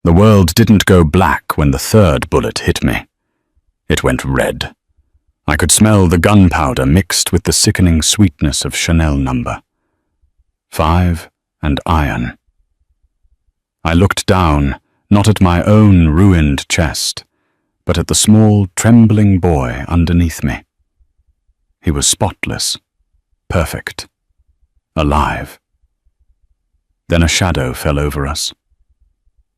The world didn't go black when the third bullet hit me. It went red. I could smell the gunpowder mixed with the sickening sweetness of Chanel No. 5 and iron. I looked down, not at my own ruined chest, but at the small, trembling boy underneath me. He was spotless, perfect, alive. Then a shadow fell over us.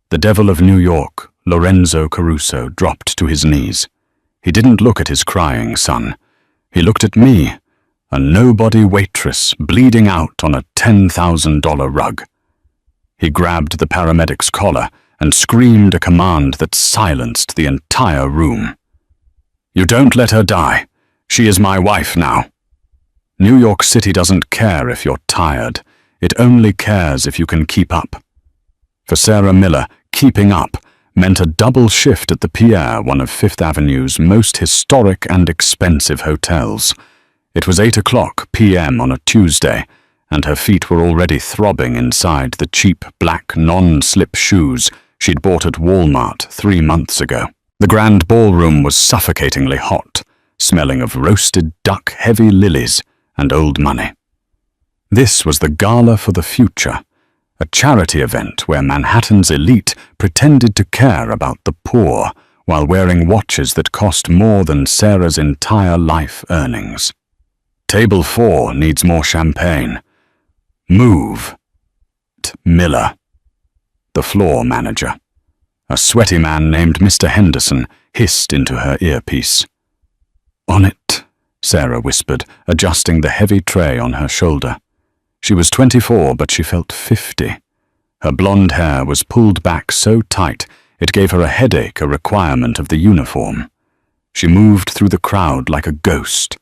The devil of New York, Lorenzo Caruso, dropped to his knees. He didn't look at his crying son. He looked at me, a nobody waitress bleeding out on a $10,000 rug. He grabbed the paramedic's collar and screamed a command that silenced the entire room. "You don't let her die. She is my wife now." New York City doesn't care if you're tired. It only cares if you can keep up. For Sarah Miller, keeping up meant a double shift at the Pierre, one of Fifth Avenue's most historic and expensive hotels. It was 8 p.m. on a Tuesday, and her feet were already throbbing inside the cheap black non-slip shoes she'd bought at Walmart 3 months ago. The grand ballroom was suffocatingly hot, smelling of roasted duck, heavy lilies, and old money. This was the gala for the future, a charity event where Manhattan's elite pretended to care about the poor while wearing watches that cost more than Sarah's entire life earnings. "Table 4 needs more champagne. Move." Miller, the floor manager, a sweaty man named Mr. Henderson, hissed into her earpiece. "On it," Sarah whispered, adjusting the heavy tray on her shoulder. She was 24, but she felt 50. Her blonde hair was pulled back so tight it gave her a headache, a requirement of the uniform. She moved through the crowd like a ghost.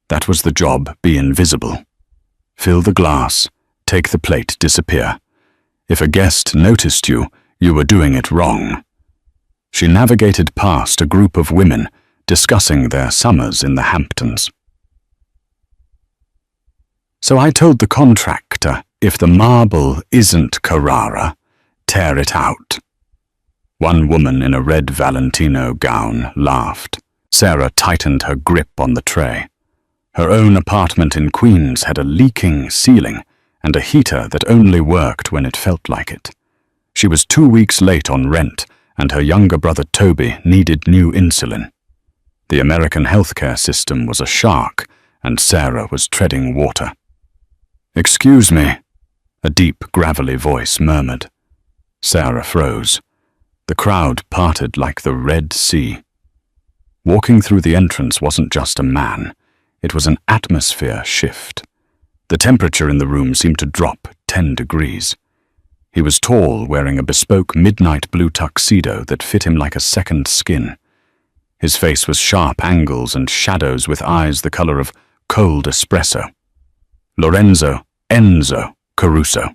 That was the job, be invisible. Fill the glass, take the plate, disappear. If a guest noticed you, you were doing it wrong. She navigated past a group of women discussing their summers in the Hamptons. "So I told the contractor, if the marble isn't Carrara, tear it out." One woman in a red Valentino gown laughed. Sarah tightened her grip on the tray. Her own apartment in Queens had a leaking ceiling and a heater that only worked when it felt like it. She was 2 weeks late on rent, and her younger brother Toby needed new insulin. The American healthcare system was a shark, and Sarah was treading water. "Excuse me," a deep, gravelly voice murmured. Sarah froze. The crowd parted like the Red Sea. Walking through the entrance wasn't just a man. It was an atmosphere shift. The temperature in the room seemed to drop 10 degrees. He was tall, wearing a bespoke midnight blue tuxedo that fit him like a second skin. His face was sharp angles and shadows with eyes the color of cold espresso. Lorenzo Enzo Caruso.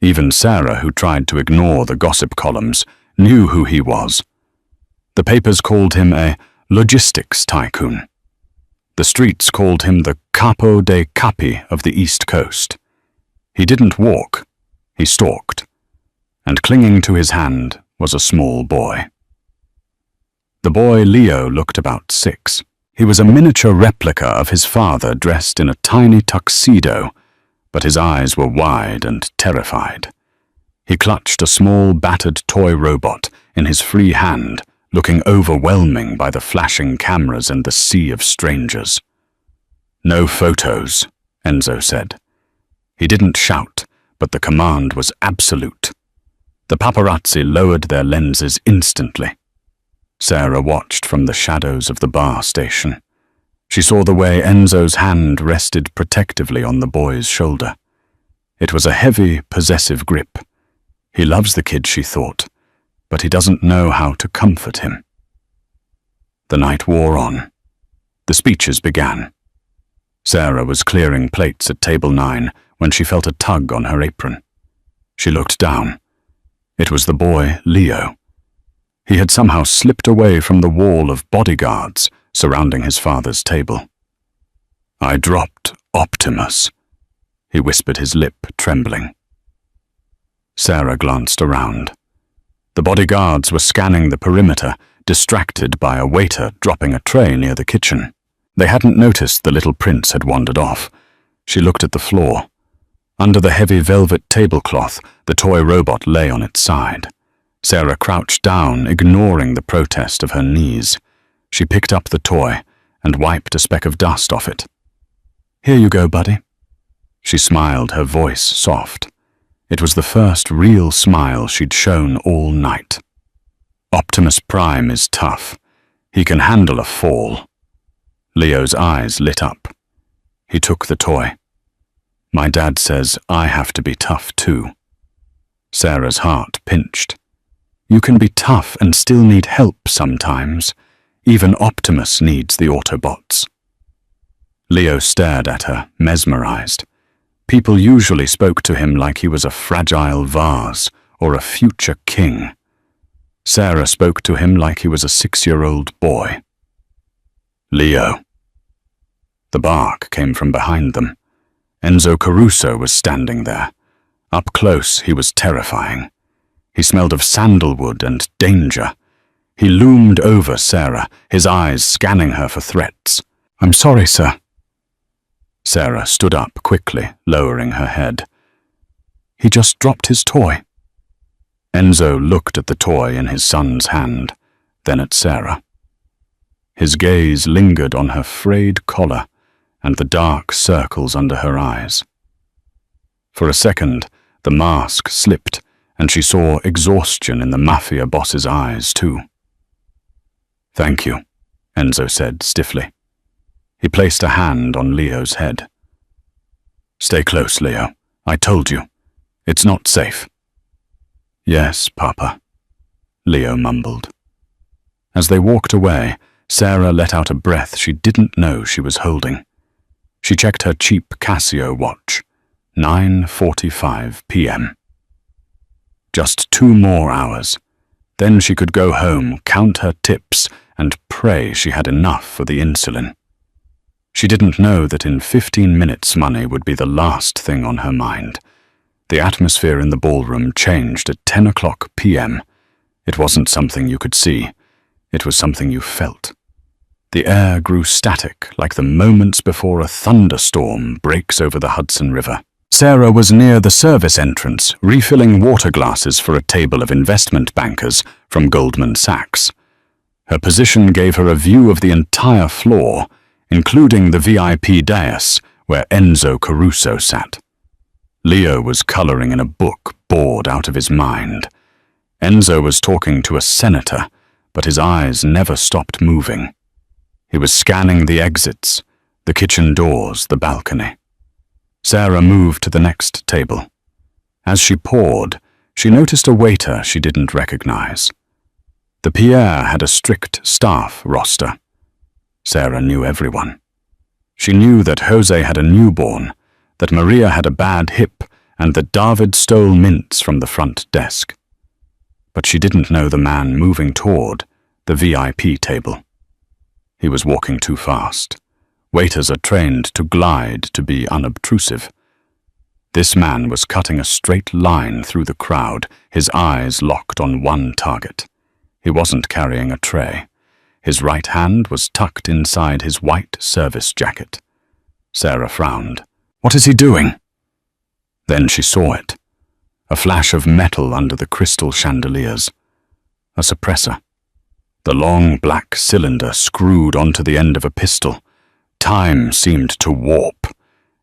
Even Sarah, who tried to ignore the gossip columns, knew who he was. The papers called him a logistics tycoon. The streets called him the capo dei capi of the East Coast. He didn't walk, he stalked, and clinging to his hand was a small boy. The boy Leo looked about 6. He was a miniature replica of his father dressed in a tiny tuxedo, but his eyes were wide and terrified. He clutched a small battered toy robot in his free hand, looking overwhelming by the flashing cameras and the sea of strangers. "No photos," Enzo said. He didn't shout, but the command was absolute. The paparazzi lowered their lenses instantly. Sarah watched from the shadows of the bar station. She saw the way Enzo's hand rested protectively on the boy's shoulder. It was a heavy, possessive grip. He loves the kid, she thought, but he doesn't know how to comfort him. The night wore on. The speeches began. Sarah was clearing plates at table 9 when she felt a tug on her apron. She looked down. It was the boy, Leo. He had somehow slipped away from the wall of bodyguards surrounding his father's table. "I dropped Optimus," he whispered, his lip trembling. Sarah glanced around. The bodyguards were scanning the perimeter, distracted by a waiter dropping a tray near the kitchen. They hadn't noticed the little prince had wandered off. She looked at the floor. Under the heavy velvet tablecloth, the toy robot lay on its side. Sarah crouched down, ignoring the protest of her knees. She picked up the toy and wiped a speck of dust off it. "Here you go, buddy." She smiled, her voice soft. It was the first real smile she'd shown all night. "Optimus Prime is tough. He can handle a fall." Leo's eyes lit up. He took the toy. "My dad says I have to be tough too." Sarah's heart pinched. You can be tough and still need help sometimes. Even Optimus needs the Autobots. Leo stared at her, mesmerized. People usually spoke to him like he was a fragile vase or a future king. Sarah spoke to him like he was a 6-year-old boy. "Leo." The bark came from behind them. Enzo Caruso was standing there. Up close, he was terrifying. He smelled of sandalwood and danger. He loomed over Sarah, his eyes scanning her for threats. "I'm sorry, sir." Sarah stood up quickly, lowering her head. "He just dropped his toy." Enzo looked at the toy in his son's hand, then at Sarah. His gaze lingered on her frayed collar and the dark circles under her eyes. For a second, the mask slipped, and she saw exhaustion in the Mafia boss's eyes, too. "Thank you," Enzo said stiffly. He placed a hand on Leo's head. "Stay close, Leo. I told you. It's not safe." "Yes, Papa," Leo mumbled. As they walked away, Sarah let out a breath she didn't know she was holding. She checked her cheap Casio watch. 9:45 p.m. Just 2 more hours. Then she could go home, count her tips, and pray she had enough for the insulin. She didn't know that in 15 minutes money would be the last thing on her mind. The atmosphere in the ballroom changed at 10 o'clock p.m. It wasn't something you could see. It was something you felt. The air grew static, like the moments before a thunderstorm breaks over the Hudson River. Sarah was near the service entrance, refilling water glasses for a table of investment bankers from Goldman Sachs. Her position gave her a view of the entire floor, including the VIP dais where Enzo Caruso sat. Leo was coloring in a book, bored out of his mind. Enzo was talking to a senator, but his eyes never stopped moving. He was scanning the exits, the kitchen doors, the balcony. Sarah moved to the next table. As she poured, she noticed a waiter she didn't recognize. The Pierre had a strict staff roster. Sarah knew everyone. She knew that Jose had a newborn, that Maria had a bad hip, and that David stole mints from the front desk. But she didn't know the man moving toward the VIP table. He was walking too fast. Waiters are trained to glide to be unobtrusive. This man was cutting a straight line through the crowd, his eyes locked on one target. He wasn't carrying a tray. His right hand was tucked inside his white service jacket. Sarah frowned. "What is he doing?" Then she saw it. A flash of metal under the crystal chandeliers. A suppressor. The long black cylinder screwed onto the end of a pistol. Time seemed to warp.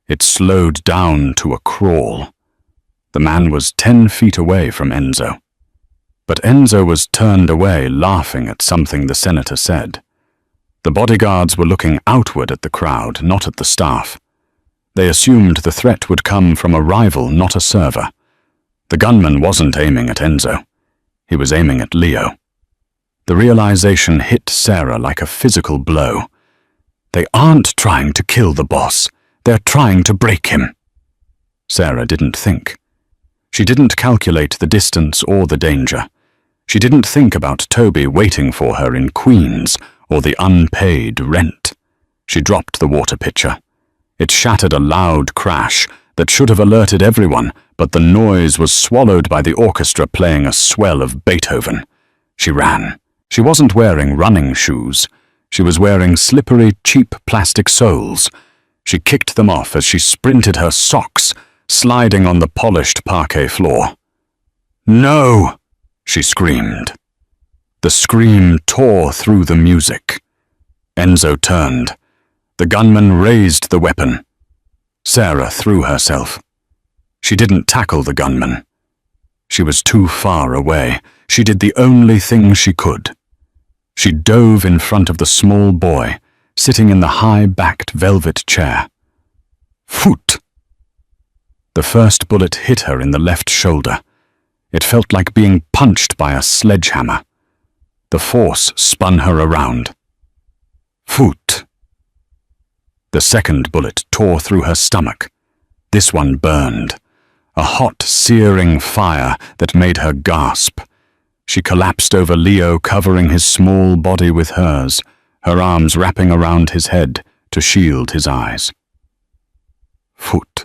It slowed down to a crawl. The man was 10 feet away from Enzo. But Enzo was turned away, laughing at something the senator said. The bodyguards were looking outward at the crowd, not at the staff. They assumed the threat would come from a rival, not a server. The gunman wasn't aiming at Enzo. He was aiming at Leo. The realization hit Sarah like a physical blow. They aren't trying to kill the boss. They're trying to break him. Sarah didn't think. She didn't calculate the distance or the danger. She didn't think about Toby waiting for her in Queens or the unpaid rent. She dropped the water pitcher. It shattered a loud crash that should have alerted everyone, but the noise was swallowed by the orchestra playing a swell of Beethoven. She ran. She wasn't wearing running shoes. She was wearing slippery, cheap plastic soles. She kicked them off as she sprinted her socks, sliding on the polished parquet floor. "No!" she screamed. The scream tore through the music. Enzo turned. The gunman raised the weapon. Sarah threw herself. She didn't tackle the gunman. She was too far away. She did the only thing she could. She dove in front of the small boy, sitting in the high-backed velvet chair. Foot! The first bullet hit her in the left shoulder. It felt like being punched by a sledgehammer. The force spun her around. Foot! The second bullet tore through her stomach. This one burned. A hot, searing fire that made her gasp. She collapsed over Leo, covering his small body with hers, her arms wrapping around his head to shield his eyes. Foot.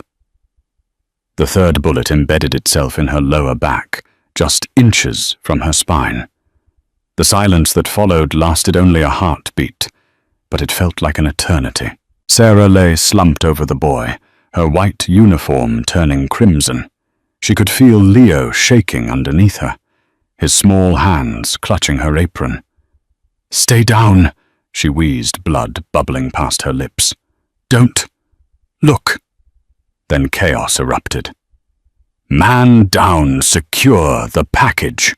The third bullet embedded itself in her lower back, just inches from her spine. The silence that followed lasted only a heartbeat, but it felt like an eternity. Sarah lay slumped over the boy, her white uniform turning crimson. She could feel Leo shaking underneath her, his small hands clutching her apron. "Stay down," she wheezed, blood bubbling past her lips. "Don't look." Then chaos erupted. "Man down, secure the package."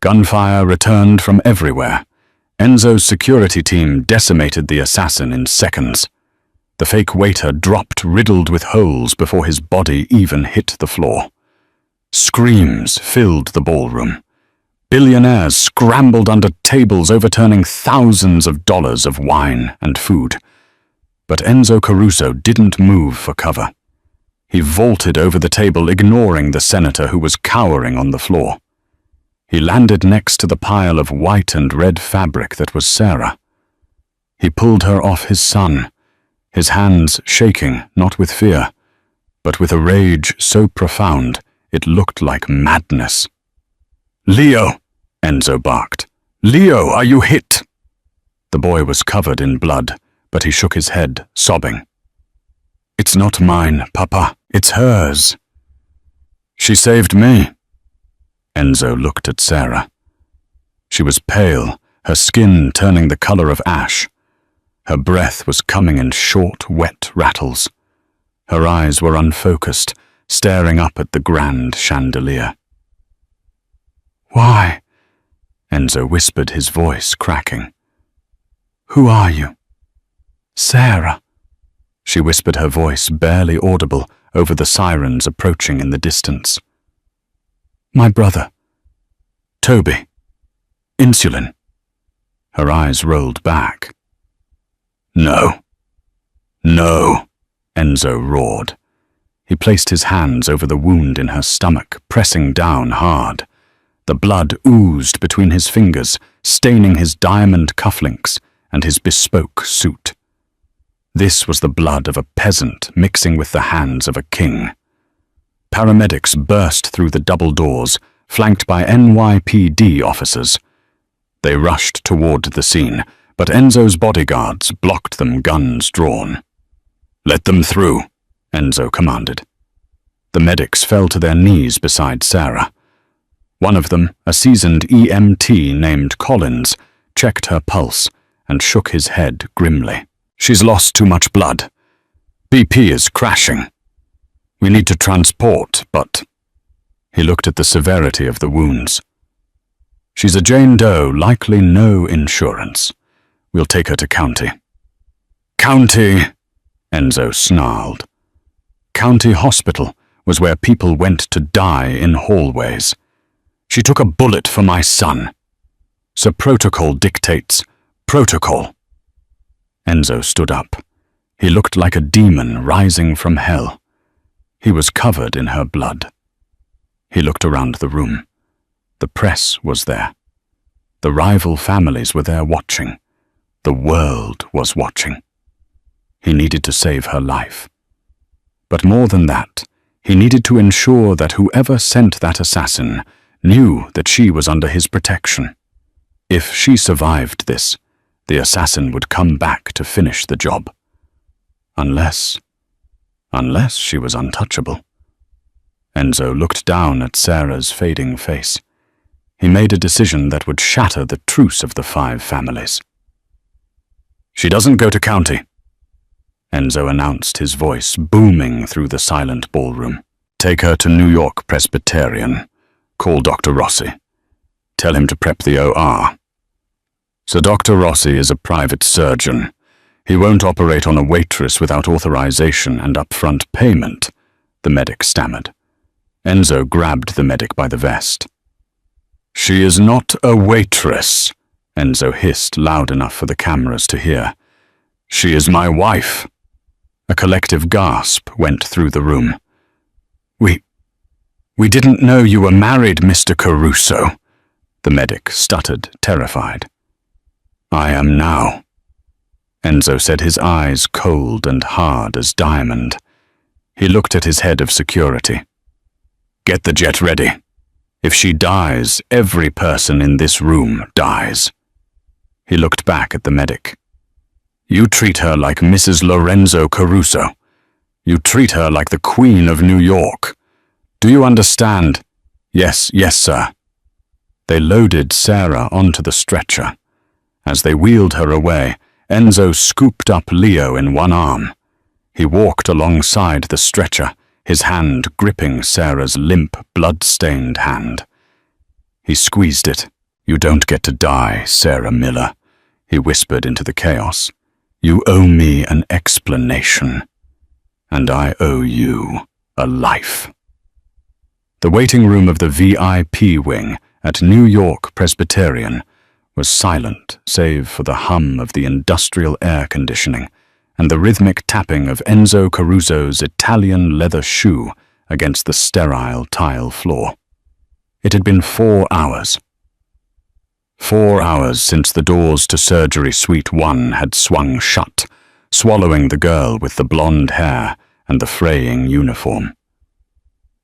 Gunfire returned from everywhere. Enzo's security team decimated the assassin in seconds. The fake waiter dropped riddled with holes before his body even hit the floor. Screams filled the ballroom. Billionaires scrambled under tables, overturning thousands of dollars of wine and food. But Enzo Caruso didn't move for cover. He vaulted over the table, ignoring the senator who was cowering on the floor. He landed next to the pile of white and red fabric that was Sarah. He pulled her off his son, his hands shaking, not with fear, but with a rage so profound it looked like madness. "Leo!" Enzo barked. "Leo, are you hit?" The boy was covered in blood, but he shook his head, sobbing. "It's not mine, Papa. It's hers. She saved me." Enzo looked at Sarah. She was pale, her skin turning the color of ash. Her breath was coming in short, wet rattles. Her eyes were unfocused, staring up at the grand chandelier. "Why?" Enzo whispered, his voice cracking. "Who are you?" "Sarah," she whispered, her voice barely audible over the sirens approaching in the distance. "My brother. Toby. Insulin." Her eyes rolled back. "No. No," Enzo roared. He placed his hands over the wound in her stomach, pressing down hard. The blood oozed between his fingers, staining his diamond cufflinks and his bespoke suit. This was the blood of a peasant mixing with the hands of a king. Paramedics burst through the double doors, flanked by NYPD officers. They rushed toward the scene, but Enzo's bodyguards blocked them, guns drawn. "Let them through," Enzo commanded. The medics fell to their knees beside Sarah. One of them, a seasoned EMT named Collins, checked her pulse and shook his head grimly. "She's lost too much blood. BP is crashing. We need to transport, but..." He looked at the severity of the wounds. "She's a Jane Doe, likely no insurance. We'll take her to county." "County," Enzo snarled. County hospital was where people went to die in hallways. "She took a bullet for my son. So protocol dictates protocol." Enzo stood up. He looked like a demon rising from hell. He was covered in her blood. He looked around the room. The press was there. The rival families were there watching. The world was watching. He needed to save her life. But more than that, He needed to ensure that whoever sent that assassin knew that she was under his protection. If she survived this, the assassin would come back to finish the job. Unless she was untouchable. Enzo looked down at Sarah's fading face. He made a decision that would shatter the truce of the 5 families. "She doesn't go to county," Enzo announced, his voice booming through the silent ballroom. "Take her to New York Presbyterian. Call Dr. Rossi. Tell him to prep the OR. So Dr. Rossi is a private surgeon. He won't operate on a waitress without authorization and upfront payment," the medic stammered. Enzo grabbed the medic by the vest. "She is not a waitress," Enzo hissed loud enough for the cameras to hear. "She is my wife." A collective gasp went through the room. We didn't know you were married, Mr. Caruso," the medic stuttered, terrified. "I am now," Enzo said, his eyes cold and hard as diamond. He looked at his head of security. "Get the jet ready. If she dies, every person in this room dies." He looked back at the medic. "You treat her like Mrs. Lorenzo Caruso. You treat her like the Queen of New York. Do you understand?" Yes, sir." They loaded Sarah onto the stretcher. As they wheeled her away, Enzo scooped up Leo in one arm. He walked alongside the stretcher, his hand gripping Sarah's limp, blood-stained hand. He squeezed it. "You don't get to die, Sarah Miller," he whispered into the chaos. "You owe me an explanation, and I owe you a life." The waiting room of the VIP wing at New York Presbyterian was silent save for the hum of the industrial air conditioning and the rhythmic tapping of Enzo Caruso's Italian leather shoe against the sterile tile floor. It had been 4 hours. 4 hours since the doors to Surgery Suite 1 had swung shut, swallowing the girl with the blonde hair and the fraying uniform.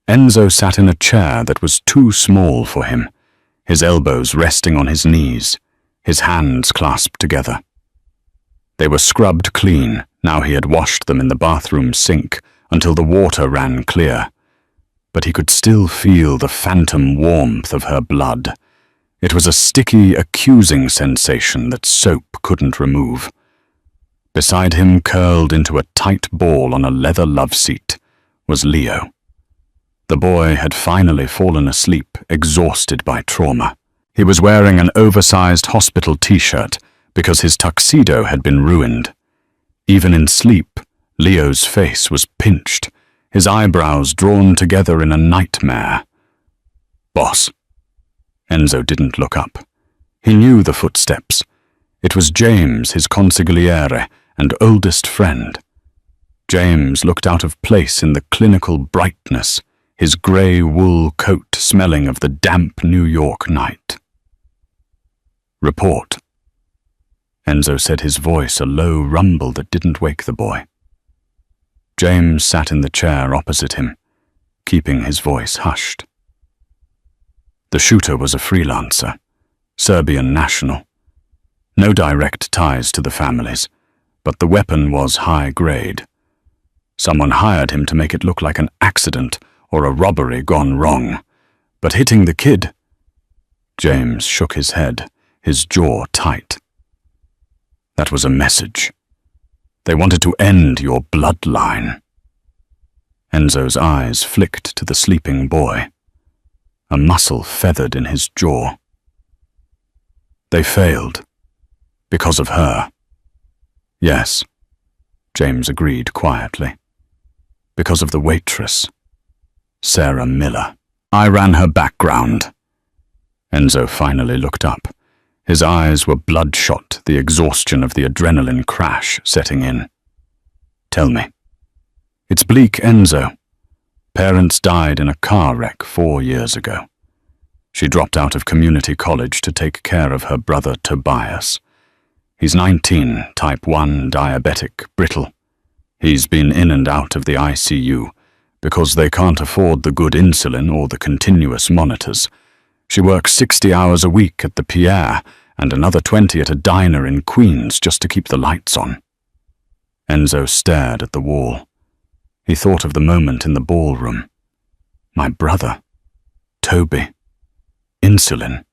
Enzo sat in a chair that was too small for him, his elbows resting on his knees, his hands clasped together. They were scrubbed clean, now he had washed them in the bathroom sink until the water ran clear. But he could still feel the phantom warmth of her blood. It was a sticky, accusing sensation that soap couldn't remove. Beside him, curled into a tight ball on a leather love seat, was Leo. The boy had finally fallen asleep, exhausted by trauma. He was wearing an oversized hospital t-shirt because his tuxedo had been ruined. Even in sleep, Leo's face was pinched, his eyebrows drawn together in a nightmare. "Boss." Enzo didn't look up. He knew the footsteps. It was James, his consigliere and oldest friend. James looked out of place in the clinical brightness, his grey wool coat smelling of the damp New York night. "Report." Enzo said, his voice a low rumble that didn't wake the boy. James sat in the chair opposite him, keeping his voice hushed. The shooter was a freelancer, Serbian national. No direct ties to the families, but the weapon was high grade. Someone hired him to make it look like an accident or a robbery gone wrong, but hitting the kid... James shook his head, his jaw tight. That was a message. They wanted to end your bloodline. Enzo's eyes flicked to the sleeping boy. A muscle feathered in his jaw. They failed. Because of her. Yes, James agreed quietly. Because of the waitress, Sarah Miller. I ran her background. Enzo finally looked up. His eyes were bloodshot, the exhaustion of the adrenaline crash setting in. Tell me. It's bleak, Enzo. Parents died in a car wreck 4 years ago. She dropped out of community college to take care of her brother Tobias. He's 19, type 1 diabetic, brittle. He's been in and out of the ICU, because they can't afford the good insulin or the continuous monitors. She works 60 hours a week at the Pierre and another 20 at a diner in Queens just to keep the lights on. Enzo stared at the wall. He thought of the moment in the ballroom. My brother. Toby. Insulin.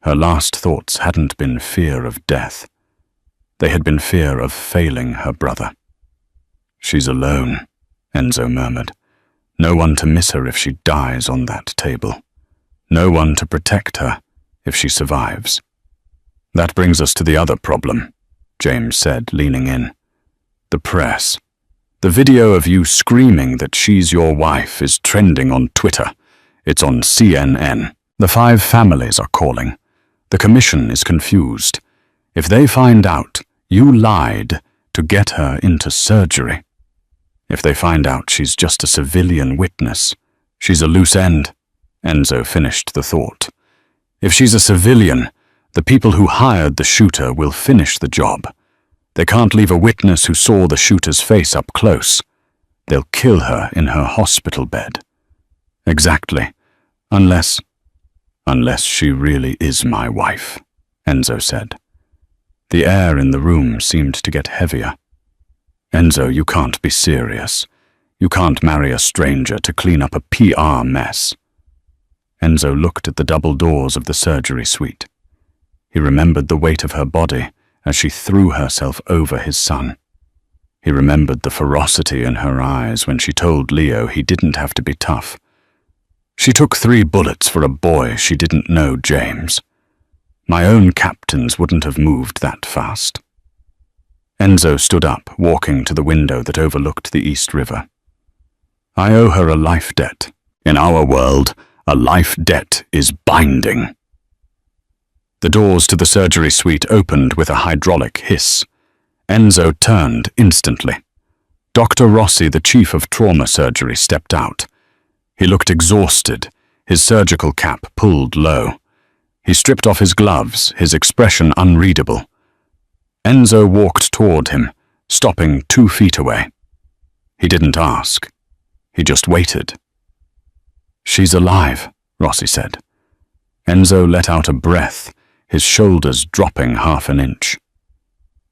Her last thoughts hadn't been fear of death. They had been fear of failing her brother. She's alone, Enzo murmured. No one to miss her if she dies on that table. No one to protect her if she survives. That brings us to the other problem, James said, leaning in. The press. The video of you screaming that she's your wife is trending on Twitter. It's on CNN. The 5 families are calling. The commission is confused. If they find out you lied to get her into surgery. If they find out she's just a civilian witness, she's a loose end. Enzo finished the thought. If she's a civilian, the people who hired the shooter will finish the job. They can't leave a witness who saw the shooter's face up close. They'll kill her in her hospital bed. Exactly. Unless she really is my wife, Enzo said. The air in the room seemed to get heavier. Enzo, you can't be serious. You can't marry a stranger to clean up a PR mess. Enzo looked at the double doors of the surgery suite. He remembered the weight of her body as she threw herself over his son. He remembered the ferocity in her eyes when she told Leo he didn't have to be tough. She took 3 bullets for a boy she didn't know, James. My own captains wouldn't have moved that fast. Enzo stood up, walking to the window that overlooked the East River. I owe her a life debt. In our world, a life debt is binding. The doors to the surgery suite opened with a hydraulic hiss. Enzo turned instantly. Dr. Rossi, the chief of trauma surgery, stepped out. He looked exhausted, his surgical cap pulled low. He stripped off his gloves, his expression unreadable. Enzo walked toward him, stopping 2 feet away. He didn't ask. He just waited. She's alive, Rossi said. Enzo let out a breath, his shoulders dropping half an inch.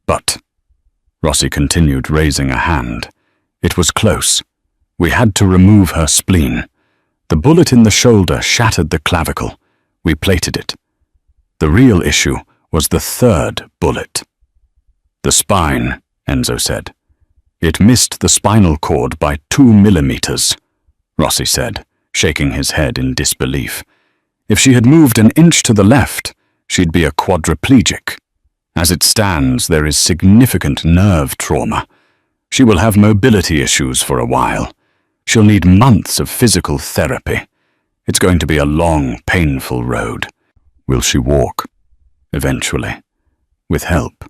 But, Rossi continued, raising a hand, it was close. We had to remove her spleen. The bullet in the shoulder shattered the clavicle. We plated it. The real issue was the 3rd bullet. The spine, Enzo said. It missed the spinal cord by 2 millimeters, Rossi said, shaking his head in disbelief. If she had moved an inch to the left, she'd be a quadriplegic. As it stands, there is significant nerve trauma. She will have mobility issues for a while. She'll need months of physical therapy. It's going to be a long, painful road. Will she walk? Eventually. With help.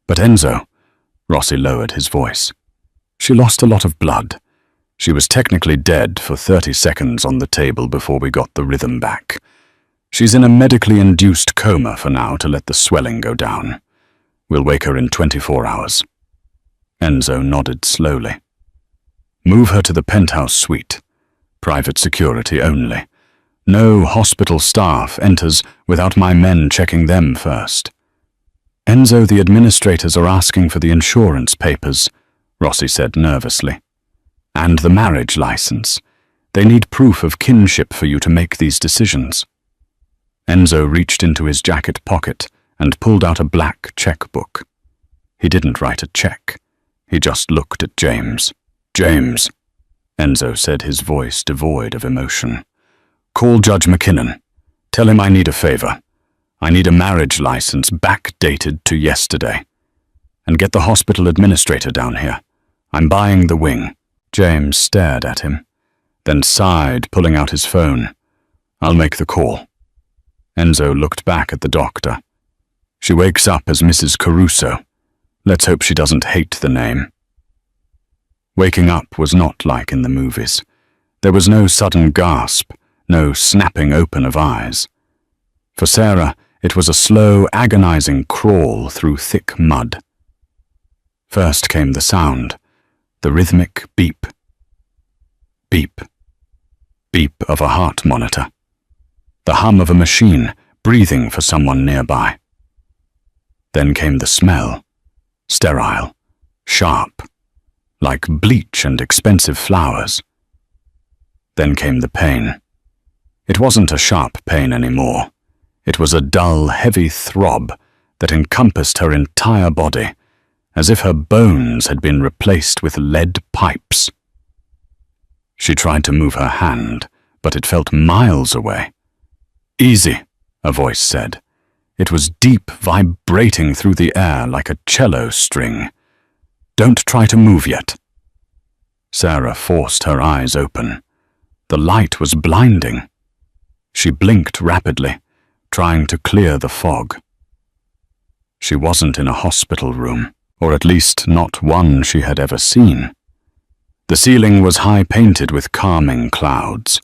But Enzo, Rossi lowered his voice. She lost a lot of blood. She was technically dead for 30 seconds on the table before we got the rhythm back. She's in a medically induced coma for now to let the swelling go down. We'll wake her in 24 hours. Enzo nodded slowly. Move her to the penthouse suite. Private security only. No hospital staff enters without my men checking them first. Enzo, the administrators are asking for the insurance papers, Rossi said nervously. And the marriage license. They need proof of kinship for you to make these decisions. Enzo reached into his jacket pocket and pulled out a black checkbook. He didn't write a check. He just looked at James. James, Enzo said, his voice devoid of emotion. Call Judge McKinnon. Tell him I need a favor. I need a marriage license backdated to yesterday. And get the hospital administrator down here. I'm buying the wing. James stared at him, then sighed, pulling out his phone. I'll make the call. Enzo looked back at the doctor. She wakes up as Mrs. Caruso. Let's hope she doesn't hate the name. Waking up was not like in the movies. There was no sudden gasp, no snapping open of eyes. For Sarah, it was a slow, agonizing crawl through thick mud. First came the sound, the rhythmic beep. Beep. Beep of a heart monitor. The hum of a machine, breathing for someone nearby. Then came the smell. Sterile. Sharp. Like bleach and expensive flowers. Then came the pain. It wasn't a sharp pain anymore. It was a dull, heavy throb that encompassed her entire body, as if her bones had been replaced with lead pipes. She tried to move her hand, but it felt miles away. "Easy," a voice said. It was deep, vibrating through the air like a cello string. "Don't try to move yet." Sarah forced her eyes open. The light was blinding. She blinked rapidly, trying to clear the fog. She wasn't in a hospital room, or at least not one she had ever seen. The ceiling was high-painted with calming clouds.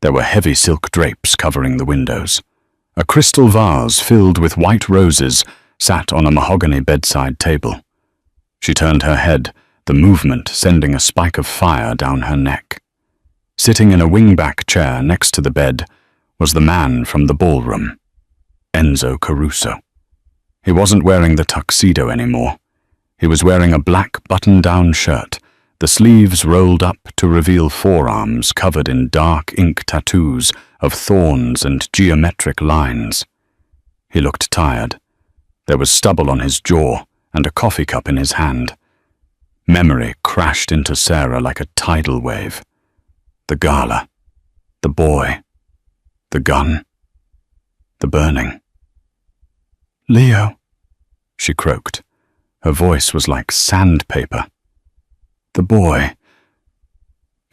There were heavy silk drapes covering the windows. A crystal vase filled with white roses sat on a mahogany bedside table. She turned her head, the movement sending a spike of fire down her neck. Sitting in a wingback chair next to the bed was the man from the ballroom, Enzo Caruso. He wasn't wearing the tuxedo anymore. He was wearing a black button-down shirt, the sleeves rolled up to reveal forearms covered in dark ink tattoos of thorns and geometric lines. He looked tired. There was stubble on his jaw and a coffee cup in his hand. Memory crashed into Sarah like a tidal wave. The gala, the boy, the gun, the burning. "Leo," she croaked. Her voice was like sandpaper. "The boy."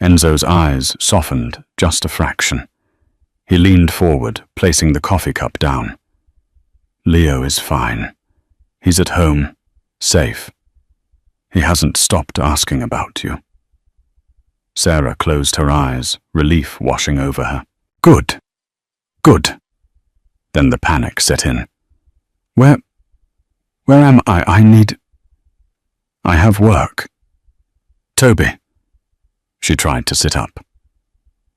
Enzo's eyes softened just a fraction. He leaned forward, placing the coffee cup down. "Leo is fine. He's at home, safe. He hasn't stopped asking about you." Sarah closed her eyes, relief washing over her. "Good. Good." Then the panic set in. Where am I? I have work." "Toby." She tried to sit up.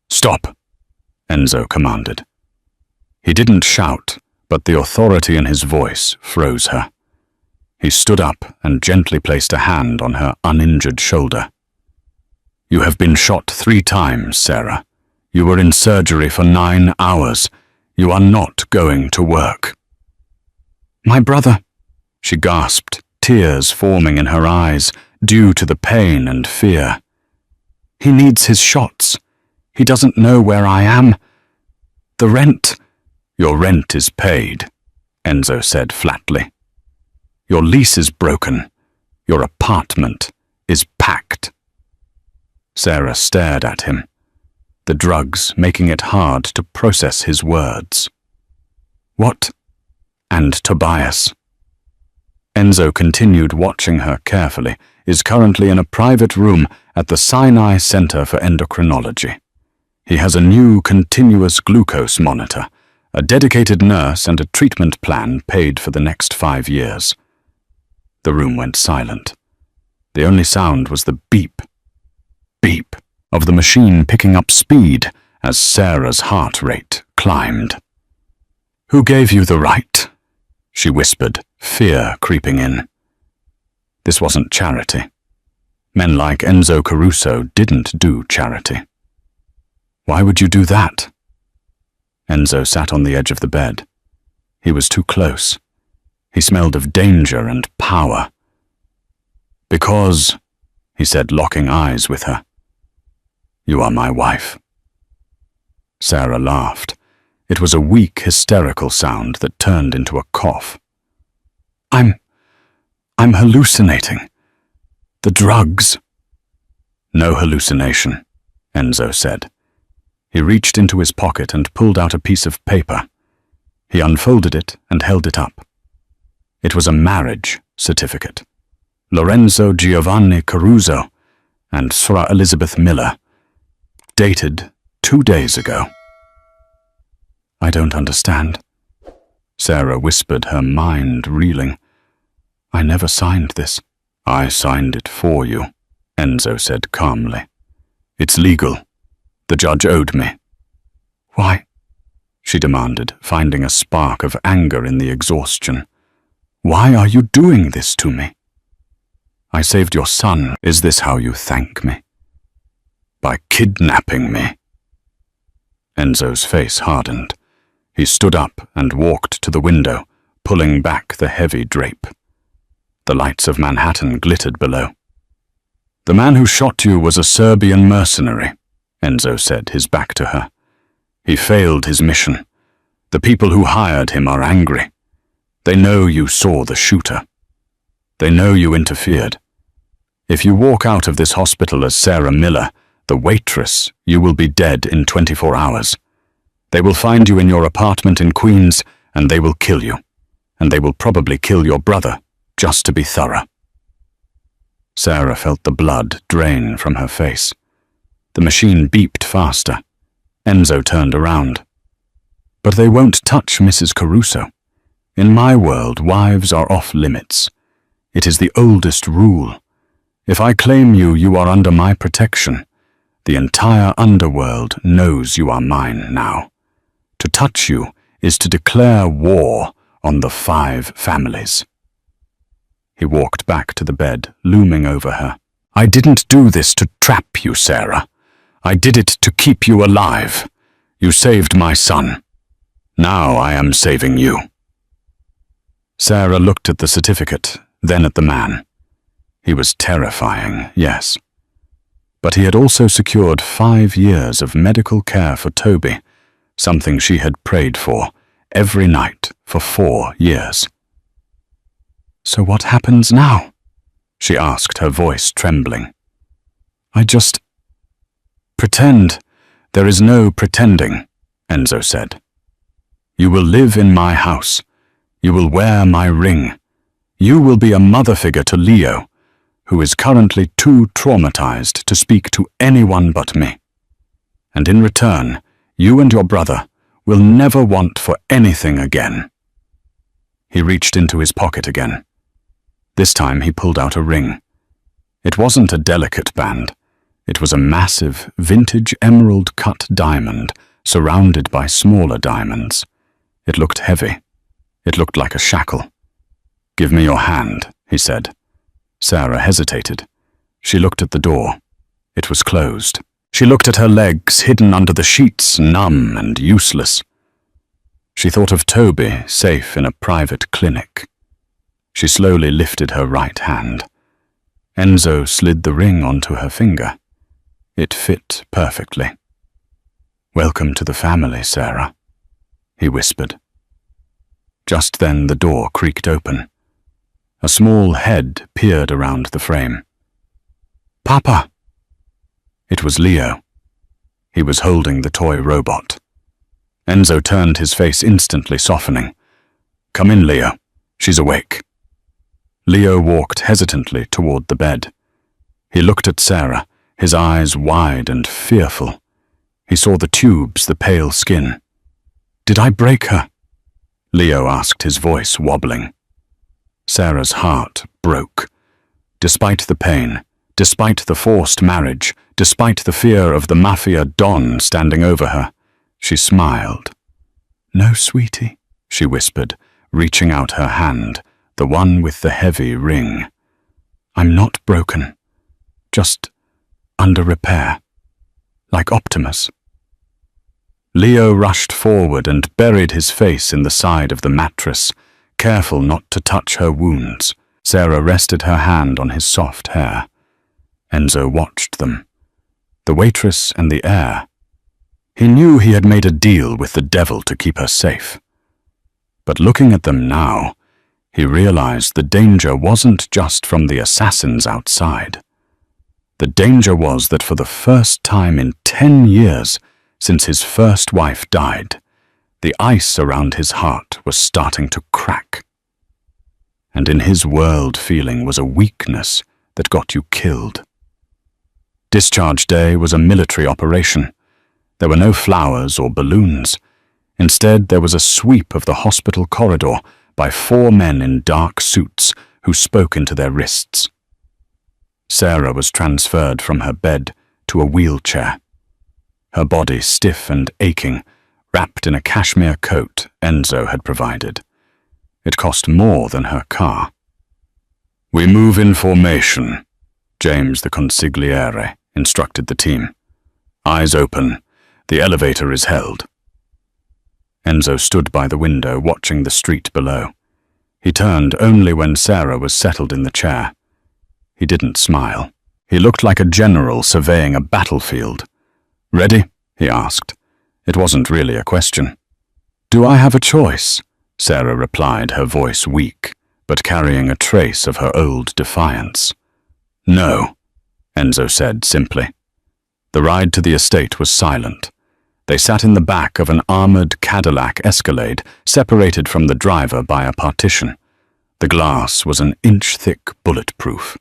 "Stop," Enzo commanded. He didn't shout, but the authority in his voice froze her. He stood up and gently placed a hand on her uninjured shoulder. "You have been shot 3 times, Sarah. You were in surgery for 9 hours. You are not going to work." "My brother," she gasped, tears forming in her eyes due to the pain and fear. "He needs his shots. He doesn't know where I am. The rent—" "Your rent is paid," Enzo said flatly. "Your lease is broken. Your apartment is packed." Sarah stared at him, the drugs making it hard to process his words. "What? And Tobias?" Enzo continued watching her carefully, is currently in a private room at the Sinai Center for Endocrinology. He has a new continuous glucose monitor, a dedicated nurse and a treatment plan paid for the next 5 years. The room went silent. The only sound was the beep, beep of the machine picking up speed as Sarah's heart rate climbed. "Who gave you the right?" she whispered, fear creeping in. This wasn't charity. Men like Enzo Caruso didn't do charity. "Why would you do that?" Enzo sat on the edge of the bed. He was too close. He smelled of danger and power. "Because," he said, locking eyes with her, "you are my wife." Sarah laughed. It was a weak, hysterical sound that turned into a cough. I'm hallucinating. The drugs." "No hallucination," Enzo said. He reached into his pocket and pulled out a piece of paper. He unfolded it and held it up. It was a marriage certificate. Lorenzo Giovanni Caruso and Sra Elizabeth Miller, dated 2 days ago. "I don't understand," Sarah whispered, her mind reeling. "I never signed this." "I signed it for you," Enzo said calmly. "It's legal. the judge owed me. Why? She demanded, finding a spark of anger in the exhaustion. Why are you doing this to me? I saved your son. Is this how you thank me? By kidnapping me? Enzo's face hardened. He stood up and walked to the window, pulling back the heavy drape. The lights of Manhattan glittered below. The man who shot you was a Serbian mercenary, Enzo said, his back to her. He failed his mission. The people who hired him are angry. They know you saw the shooter. They know you interfered. If you walk out of this hospital as Sarah Miller, the waitress, you will be dead in 24 hours. They will find you in your apartment in Queens, and they will kill you. And they will probably kill your brother, just to be thorough. Sarah felt the blood drain from her face. The machine beeped faster. Enzo turned around. But they won't touch Mrs. Caruso. In my world, wives are off limits. It is the oldest rule. If I claim you, you are under my protection. The entire underworld knows you are mine now. To touch you is to declare war on the 5 families. He walked back to the bed, looming over her. I didn't do this to trap you, Sarah. I did it to keep you alive. You saved my son. Now I am saving you. Sarah looked at the certificate, then at the man. He was terrifying, yes. But he had also secured 5 years of medical care for Toby, something she had prayed for every night for 4 years. So what happens now? She asked, her voice trembling. I just... Pretend. There is no pretending, Enzo said. You will live in my house. You will wear my ring. You will be a mother figure to Leo, who is currently too traumatized to speak to anyone but me. And in return, you and your brother will never want for anything again. He reached into his pocket again. This time he pulled out a ring. It wasn't a delicate band. It was a massive, vintage emerald-cut diamond surrounded by smaller diamonds. It looked heavy. It looked like a shackle. Give me your hand, he said. Sarah hesitated. She looked at the door. It was closed. She looked at her legs hidden under the sheets, numb and useless. She thought of Toby, safe in a private clinic. She slowly lifted her right hand. Enzo slid the ring onto her finger. It fit perfectly. Welcome to the family, Sarah, he whispered. Just then the door creaked open. A small head peered around the frame. Papa! It was Leo. He was holding the toy robot. Enzo turned, his face instantly softening. Come in, Leo. She's awake. Leo walked hesitantly toward the bed. He looked at Sarah, his eyes wide and fearful. He saw the tubes, the pale skin. Did I break her? Leo asked, his voice wobbling. Sarah's heart broke. Despite the pain, despite the forced marriage, despite the fear of the Mafia Don standing over her, she smiled. No, sweetie, she whispered, reaching out her hand, the one with the heavy ring. I'm not broken. Just under repair. Like Optimus. Leo rushed forward and buried his face in the side of the mattress, careful not to touch her wounds. Sarah rested her hand on his soft hair. Enzo watched them. The waitress and the heir. He knew he had made a deal with the devil to keep her safe. But looking at them now, he realized the danger wasn't just from the assassins outside. The danger was that for the first time in 10 years since his first wife died, the ice around his heart was starting to crack. And in his world feeling was a weakness that got you killed. Discharge day was a military operation. There were no flowers or balloons. Instead, there was a sweep of the hospital corridor by 4 men in dark suits who spoke into their wrists. Sarah was transferred from her bed to a wheelchair. her body stiff and aching, wrapped in a cashmere coat Enzo had provided. It cost more than her car. "We move in formation," James the consigliere instructed the team. "Eyes open. The elevator is held." Enzo stood by the window, watching the street below. He turned only when Sarah was settled in the chair. He didn't smile. He looked like a general surveying a battlefield. "Ready?" he asked. It wasn't really a question. "Do I have a choice?" Sarah replied, her voice weak, but carrying a trace of her old defiance. "No," Enzo said simply. The ride to the estate was silent. They sat in the back of an armored Cadillac Escalade, separated from the driver by a partition. The glass was an inch-thick bulletproof.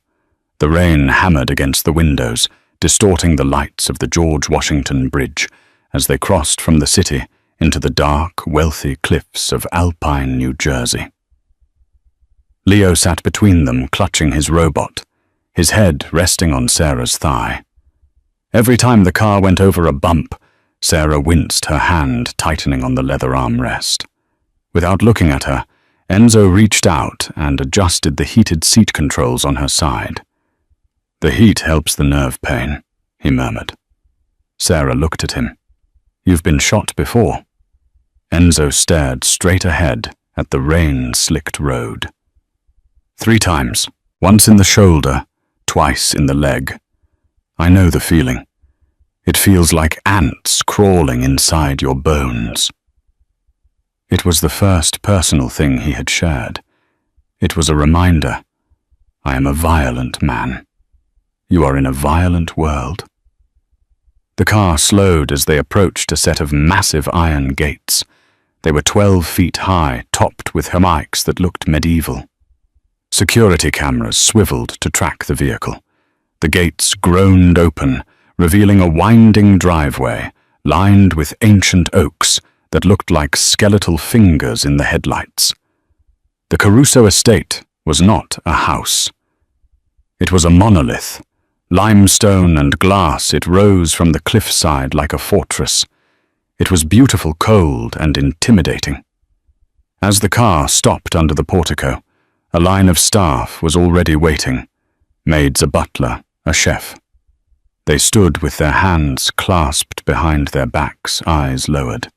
The rain hammered against the windows, distorting the lights of the George Washington Bridge as they crossed from the city into the dark, wealthy cliffs of Alpine, New Jersey. Leo sat between them, clutching his robot, his head resting on Sarah's thigh. Every time the car went over a bump, Sarah winced, her hand tightening on the leather armrest. Without looking at her, Enzo reached out and adjusted the heated seat controls on her side. "The heat helps the nerve pain," he murmured. Sarah looked at him. "You've been shot before." Enzo stared straight ahead at the rain-slicked road. "3 times, once in the shoulder, twice in the leg. I know the feeling. It feels like ants crawling inside your bones." It was the first personal thing he had shared. It was a reminder. I am a violent man. You are in a violent world. The car slowed as they approached a set of massive iron gates. They were 12 feet high, topped with hammocks that looked medieval. Security cameras swiveled to track the vehicle. The gates groaned open, revealing a winding driveway lined with ancient oaks that looked like skeletal fingers in the headlights. The Caruso estate was not a house. It was a monolith. Limestone and glass, it rose from the cliffside like a fortress. It was beautiful, cold, and intimidating. As the car stopped under the portico, a line of staff was already waiting. Maids, a butler, a chef. They stood with their hands clasped behind their backs, eyes lowered.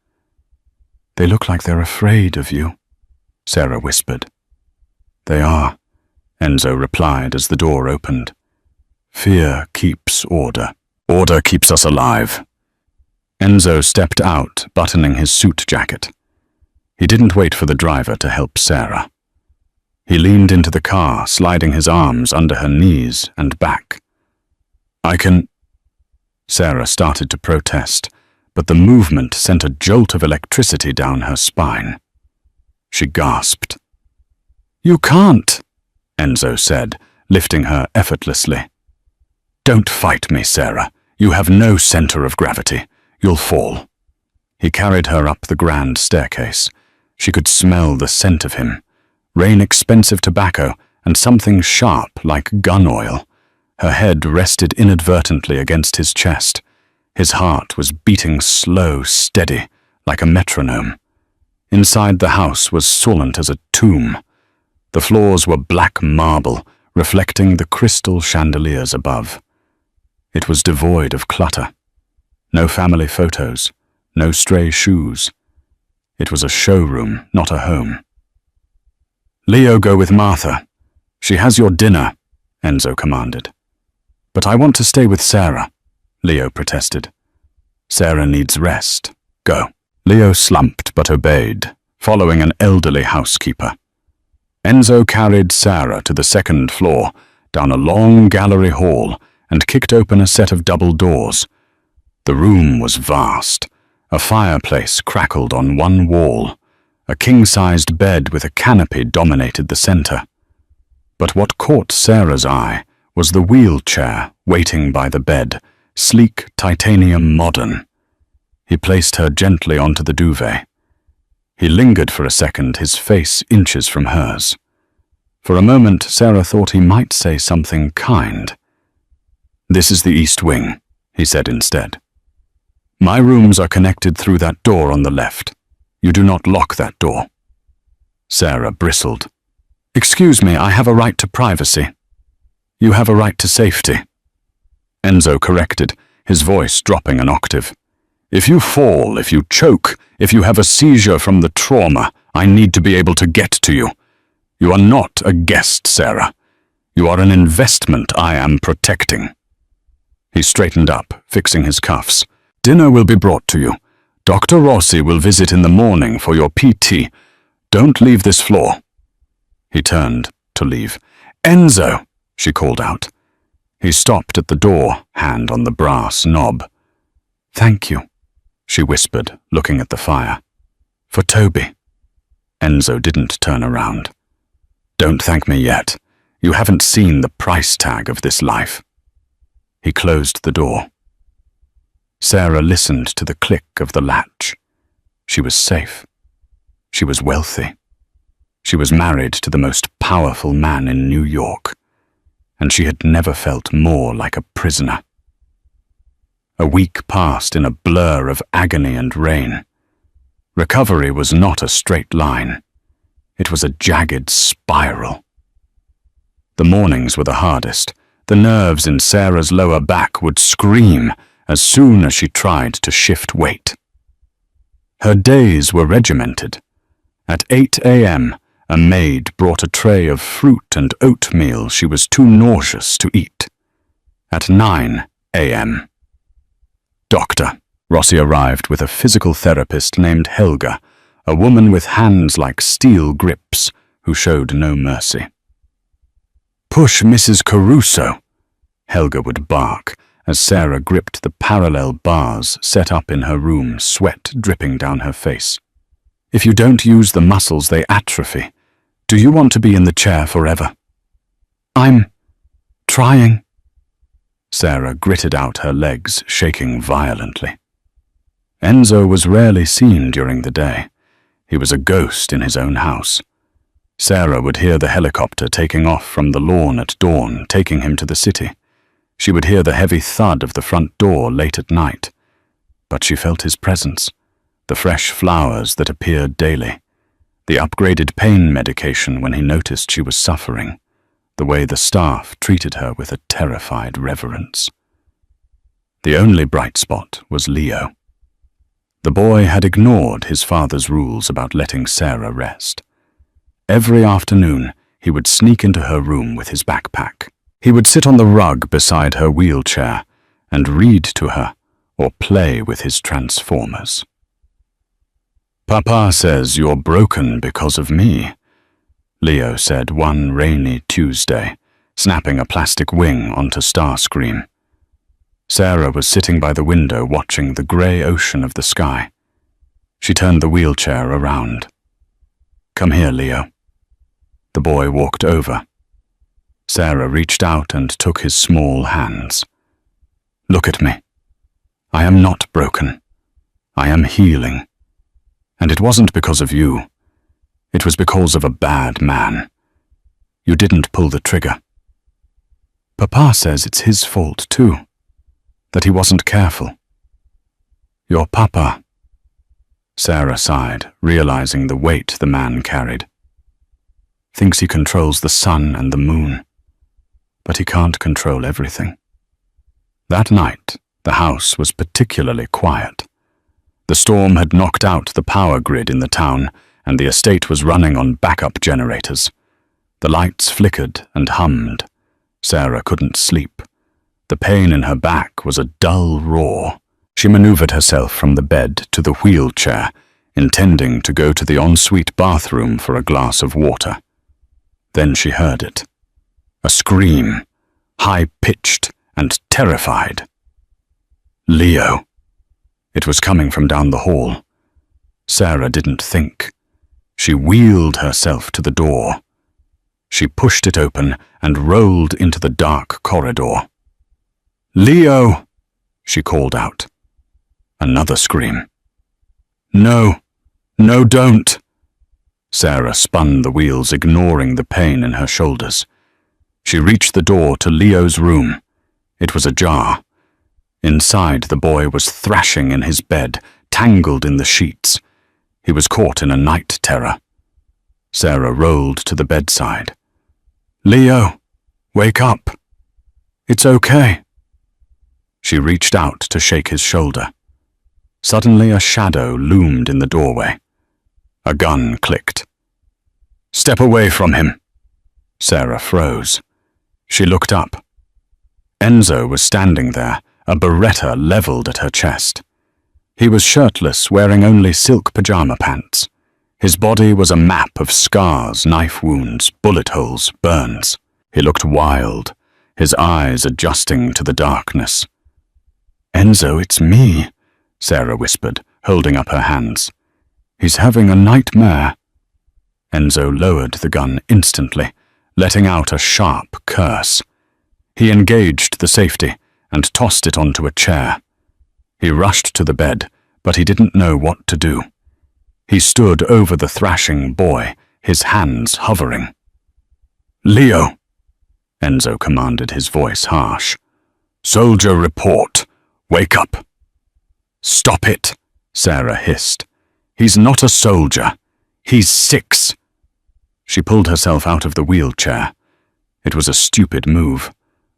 "They look like they're afraid of you," Sarah whispered. "They are," Enzo replied as the door opened. "Fear keeps order. Order keeps us alive." Enzo stepped out, buttoning his suit jacket. He didn't wait for the driver to help Sarah. He leaned into the car, sliding his arms under her knees and back. "I can—" Sarah started to protest, but the movement sent a jolt of electricity down her spine. She gasped. "You can't," Enzo said, lifting her effortlessly. "Don't fight me, Sarah. You have no center of gravity. You'll fall." He carried her up the grand staircase. She could smell the scent of him. Rain-expensive tobacco and something sharp like gun oil. Her head rested inadvertently against his chest. His heart was beating slow, steady, like a metronome. Inside the house was silent as a tomb. The floors were black marble, reflecting the crystal chandeliers above. It was devoid of clutter. No family photos, no stray shoes. It was a showroom, not a home. "Leo, go with Martha. She has your dinner," Enzo commanded. "But I want to stay with Sarah," Leo protested. "Sarah needs rest. Go." Leo slumped but obeyed, following an elderly housekeeper. Enzo carried Sarah to the second floor, down a long gallery hall, and kicked open a set of double doors. The room was vast. A fireplace crackled on one wall. A king-sized bed with a canopy dominated the center. But what caught Sarah's eye was the wheelchair waiting by the bed, sleek, titanium modern. He placed her gently onto the duvet. He lingered for a second, his face inches from hers. For a moment, Sarah thought he might say something kind. "This is the East Wing," he said instead. My rooms are connected through that door on the left. You do not lock that door. Sarah bristled. Excuse me, I have a right to privacy. You have a right to safety. Enzo corrected, his voice dropping an octave. If you fall, if you choke, if you have a seizure from the trauma, I need to be able to get to you. You are not a guest, Sarah. You are an investment I am protecting. He straightened up, fixing his cuffs. Dinner will be brought to you. Dr. Rossi will visit in the morning for your PT. Don't leave this floor. He turned to leave. Enzo, she called out. He stopped at the door, hand on the brass knob. Thank you, she whispered, looking at the fire. For Toby. Enzo didn't turn around. Don't thank me yet. You haven't seen the price tag of this life. He closed the door. Sarah listened to the click of the latch. She was safe. She was wealthy. She was married to the most powerful man in New York, and she had never felt more like a prisoner. A week passed in a blur of agony and rain. Recovery was not a straight line. It was a jagged spiral. The mornings were the hardest. The nerves in Sarah's lower back would scream as soon as she tried to shift weight. Her days were regimented. At 8 a.m., a maid brought a tray of fruit and oatmeal she was too nauseous to eat. At 9 a.m., Doctor Rossi arrived with a physical therapist named Helga, a woman with hands like steel grips who showed no mercy. Push Mrs. Caruso, Helga would bark as Sarah gripped the parallel bars set up in her room, sweat dripping down her face. If you don't use the muscles, they atrophy. Do you want to be in the chair forever? I'm trying. Sarah gritted out her legs, shaking violently. Enzo was rarely seen during the day. He was a ghost in his own house. Sarah would hear the helicopter taking off from the lawn at dawn, taking him to the city. She would hear the heavy thud of the front door late at night. But she felt his presence, the fresh flowers that appeared daily, the upgraded pain medication when he noticed she was suffering, the way the staff treated her with a terrified reverence. The only bright spot was Leo. The boy had ignored his father's rules about letting Sarah rest. Every afternoon, he would sneak into her room with his backpack. He would sit on the rug beside her wheelchair and read to her or play with his transformers. Papa says you're broken because of me, Leo said one rainy Tuesday, snapping a plastic wing onto Starscream. Sarah was sitting by the window watching the grey ocean of the sky. She turned the wheelchair around. Come here, Leo. The boy walked over. Sarah reached out and took his small hands. Look at me. I am not broken. I am healing. And it wasn't because of you. It was because of a bad man. You didn't pull the trigger. Papa says it's his fault too, that he wasn't careful. Your papa. Sarah sighed, realizing the weight the man carried. Thinks he controls the sun and the moon, but he can't control everything. That night, the house was particularly quiet. The storm had knocked out the power grid in the town, and the estate was running on backup generators. The lights flickered and hummed. Sarah couldn't sleep. The pain in her back was a dull roar. She maneuvered herself from the bed to the wheelchair, intending to go to the ensuite bathroom for a glass of water. Then she heard it. A scream, high-pitched and terrified. Leo. It was coming from down the hall. Sarah didn't think. She wheeled herself to the door. She pushed it open and rolled into the dark corridor. Leo, she called out. Another scream. No, no, don't. Sarah spun the wheels, ignoring the pain in her shoulders. She reached the door to Leo's room. It was ajar. Inside, the boy was thrashing in his bed, tangled in the sheets. He was caught in a night terror. Sarah rolled to the bedside. "Leo, wake up. It's okay." She reached out to shake his shoulder. Suddenly a shadow loomed in the doorway. A gun clicked. "Step away from him." Sarah froze. She looked up. Enzo was standing there, a beretta leveled at her chest. He was shirtless, wearing only silk pajama pants. His body was a map of scars, knife wounds, bullet holes, burns. He looked wild, his eyes adjusting to the darkness. "Enzo, it's me," Sarah whispered, holding up her hands. "He's having a nightmare." Enzo lowered the gun instantly, letting out a sharp curse. He engaged the safety and tossed it onto a chair. He rushed to the bed, but he didn't know what to do. He stood over the thrashing boy, his hands hovering. "Leo," Enzo commanded, his voice harsh. "Soldier report. Wake up." "Stop it," Sarah hissed. "He's not a soldier. He's 6. She pulled herself out of the wheelchair. It was a stupid move.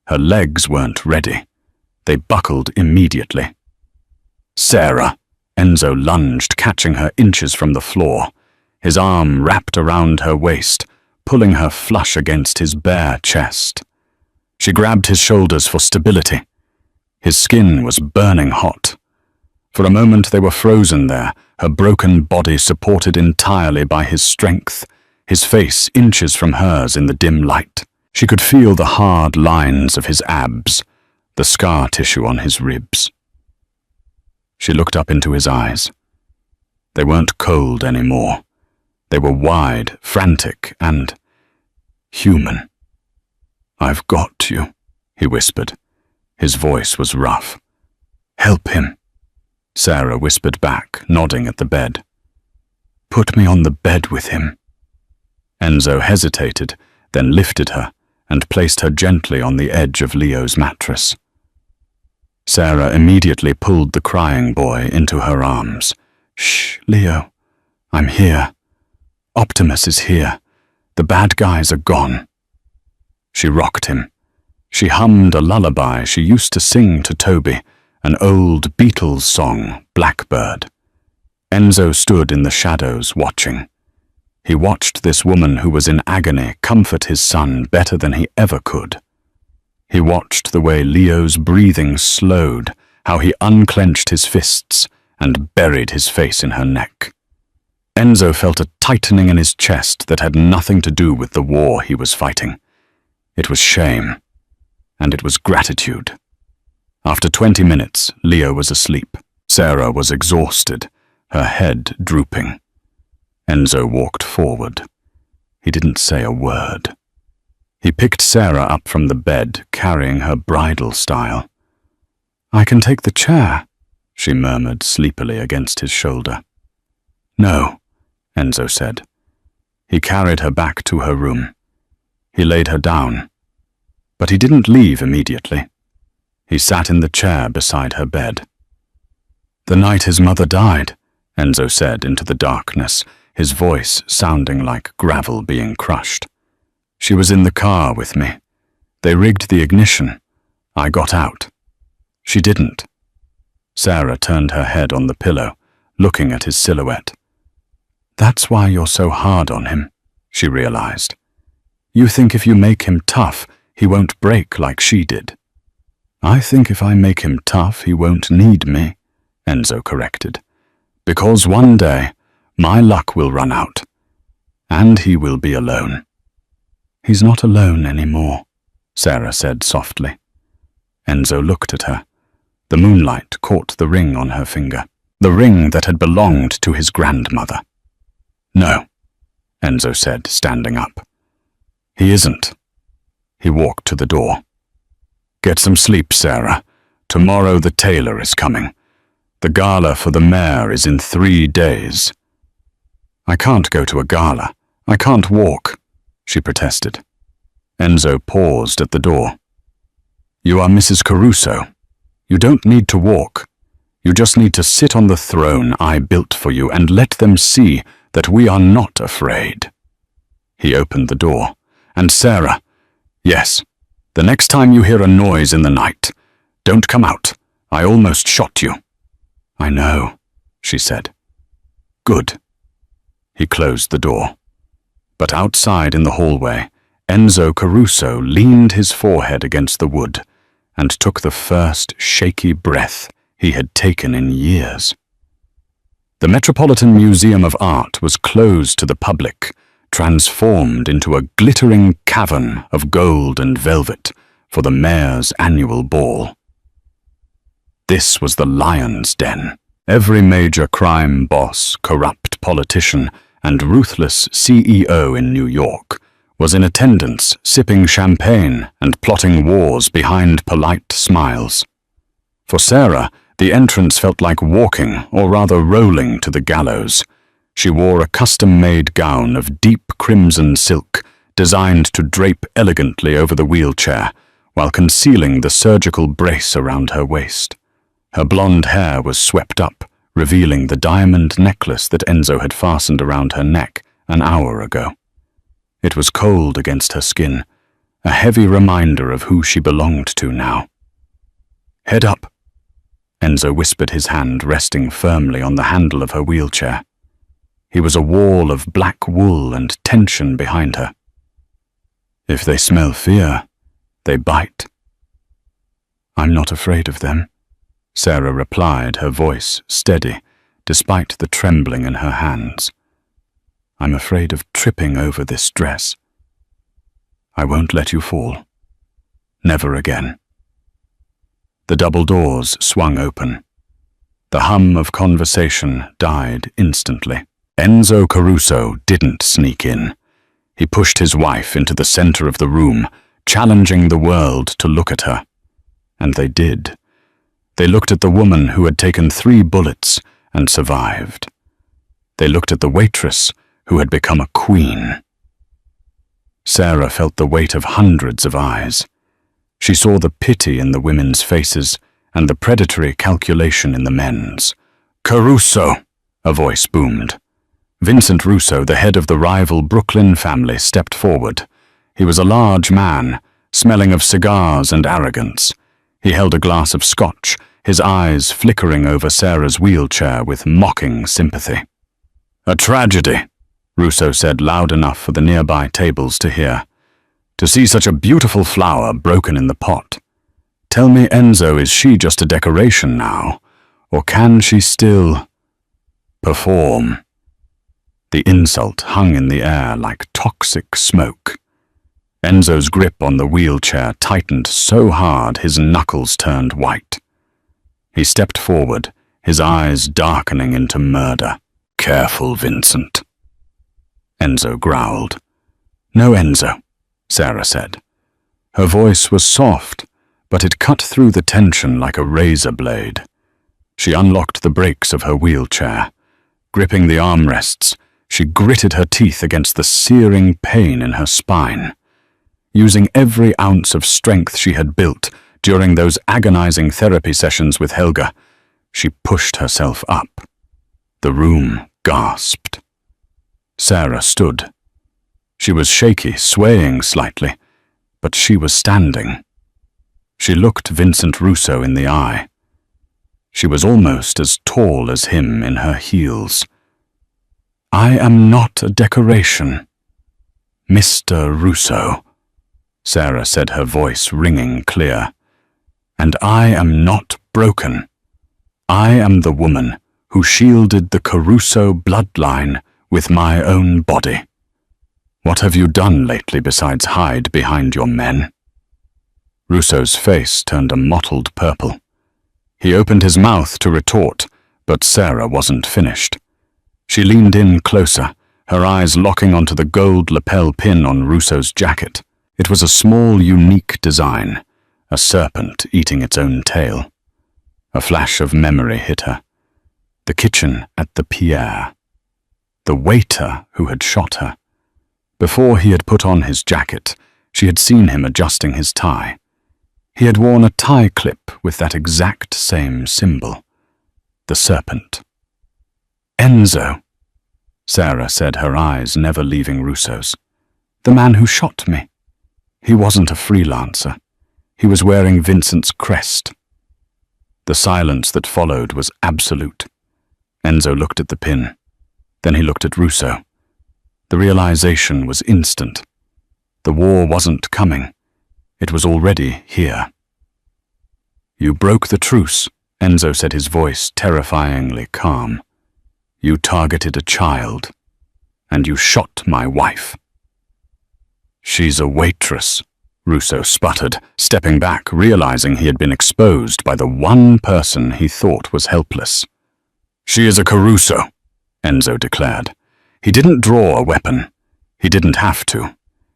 Her legs weren't ready. They buckled immediately. "Sarah," Enzo lunged, catching her inches from the floor. His arm wrapped around her waist, pulling her flush against his bare chest. She grabbed his shoulders for stability. His skin was burning hot. For a moment they were frozen there, her broken body supported entirely by his strength, his face inches from hers in the dim light. She could feel the hard lines of his abs, the scar tissue on his ribs. She looked up into his eyes. They weren't cold anymore. They were wide, frantic, and human. "I've got you," he whispered. His voice was rough. "Help him," Sarah whispered back, nodding at the bed. "Put me on the bed with him." Enzo hesitated, then lifted her and placed her gently on the edge of Leo's mattress. Sarah immediately pulled the crying boy into her arms. "Shh, Leo. I'm here. Optimus is here. The bad guys are gone." She rocked him. She hummed a lullaby she used to sing to Toby, an old Beatles song, Blackbird. Enzo stood in the shadows watching. He watched this woman who was in agony comfort his son better than he ever could. He watched the way Leo's breathing slowed, how he unclenched his fists and buried his face in her neck. Enzo felt a tightening in his chest that had nothing to do with the war he was fighting. It was shame, and it was gratitude. After 20 minutes, Leo was asleep. Sarah was exhausted, her head drooping. Enzo walked forward. He didn't say a word. He picked Sarah up from the bed, carrying her bridal style. "I can take the chair," she murmured sleepily against his shoulder. "No," Enzo said. He carried her back to her room. He laid her down. But he didn't leave immediately. He sat in the chair beside her bed. "The night his mother died," Enzo said into the darkness, his voice sounding like gravel being crushed. "She was in the car with me. They rigged the ignition. I got out. She didn't." Sarah turned her head on the pillow, looking at his silhouette. "That's why you're so hard on him," she realized. "You think if you make him tough, he won't break like she did." "I think if I make him tough, he won't need me," Enzo corrected. "Because one day, my luck will run out, and he will be alone." "He's not alone anymore," Sarah said softly. Enzo looked at her. The moonlight caught the ring on her finger, the ring that had belonged to his grandmother. "No," Enzo said, standing up. "He isn't." He walked to the door. "Get some sleep, Sarah. Tomorrow the tailor is coming. The gala for the mayor is in 3 days." "I can't go to a gala. I can't walk," she protested. Enzo paused at the door. "You are Mrs. Caruso," You don't need to walk. You just need to sit on the throne I built for you and let them see that we are not afraid." He opened the door, and Sarah, "Yes, the next time you hear a noise in the night, don't come out. I almost shot you." "I know," she said. "Good." He closed the door. But outside in the hallway, Enzo Caruso leaned his forehead against the wood and took the first shaky breath he had taken in years. The Metropolitan Museum of Art was closed to the public, transformed into a glittering cavern of gold and velvet for the mayor's annual ball. This was the lion's den. Every major crime boss, corrupt politician, and ruthless CEO in New York was in attendance, sipping champagne and plotting wars behind polite smiles. For Sarah, the entrance felt like walking, or rather rolling, to the gallows. She wore a custom-made gown of deep crimson silk, designed to drape elegantly over the wheelchair, while concealing the surgical brace around her waist. Her blonde hair was swept up, revealing the diamond necklace that Enzo had fastened around her neck an hour ago. It was cold against her skin, a heavy reminder of who she belonged to now. "Head up," Enzo whispered, his hand resting firmly on the handle of her wheelchair. He was a wall of black wool and tension behind her. "If they smell fear, they bite." "I'm not afraid of them," Sarah replied, her voice steady, despite the trembling in her hands. "I'm afraid of tripping over this dress. I won't let you fall. Never again." The double doors swung open. The hum of conversation died instantly. Enzo Caruso didn't sneak in. He pushed his wife into the center of the room, challenging the world to look at her. And they did. They looked at the woman who had taken 3 bullets and survived. They looked at the waitress who had become a queen. Sarah felt the weight of hundreds of eyes. She saw the pity in the women's faces and the predatory calculation in the men's. "Caruso!" a voice boomed. Vincent Russo, the head of the rival Brooklyn family, stepped forward. He was a large man, smelling of cigars and arrogance. He held a glass of scotch, his eyes flickering over Sarah's wheelchair with mocking sympathy. "A tragedy," Russo said loud enough for the nearby tables to hear. "To see such a beautiful flower broken in the pot. Tell me, Enzo, is she just a decoration now? Or can she still perform?" The insult hung in the air like toxic smoke. Enzo's grip on the wheelchair tightened so hard his knuckles turned white. He stepped forward, his eyes darkening into murder. "Careful, Vincent." Enzo growled. "No, Enzo," Sarah said. Her voice was soft, but it cut through the tension like a razor blade. She unlocked the brakes of her wheelchair. Gripping the armrests, she gritted her teeth against the searing pain in her spine. Using every ounce of strength she had built during those agonizing therapy sessions with Helga, she pushed herself up. The room gasped. Sarah stood. She was shaky, swaying slightly, but she was standing. She looked Vincent Russo in the eye. She was almost as tall as him in her heels. "I am not a decoration, Mr. Russo," Sarah said, her voice ringing clear. "And I am not broken. I am the woman who shielded the Caruso bloodline with my own body. What have you done lately besides hide behind your men?" Russo's face turned a mottled purple. He opened his mouth to retort, but Sarah wasn't finished. She leaned in closer, her eyes locking onto the gold lapel pin on Russo's jacket. It was a small, unique design, a serpent eating its own tail. A flash of memory hit her. The kitchen at the Pierre. The waiter who had shot her. Before he had put on his jacket, she had seen him adjusting his tie. He had worn a tie clip with that exact same symbol. The serpent. Enzo, Sarah said, her eyes never leaving Russo's. The man who shot me. He wasn't a freelancer. He was wearing Vincent's crest. The silence that followed was absolute. Enzo looked at the pin. Then he looked at Russo. The realization was instant. The war wasn't coming. It was already here. You broke the truce, Enzo said, his voice terrifyingly calm. You targeted a child, and you shot my wife. She's a waitress, Russo sputtered, stepping back, realizing he had been exposed by the one person he thought was helpless. She is a Caruso, Enzo declared. He didn't draw a weapon. He didn't have to.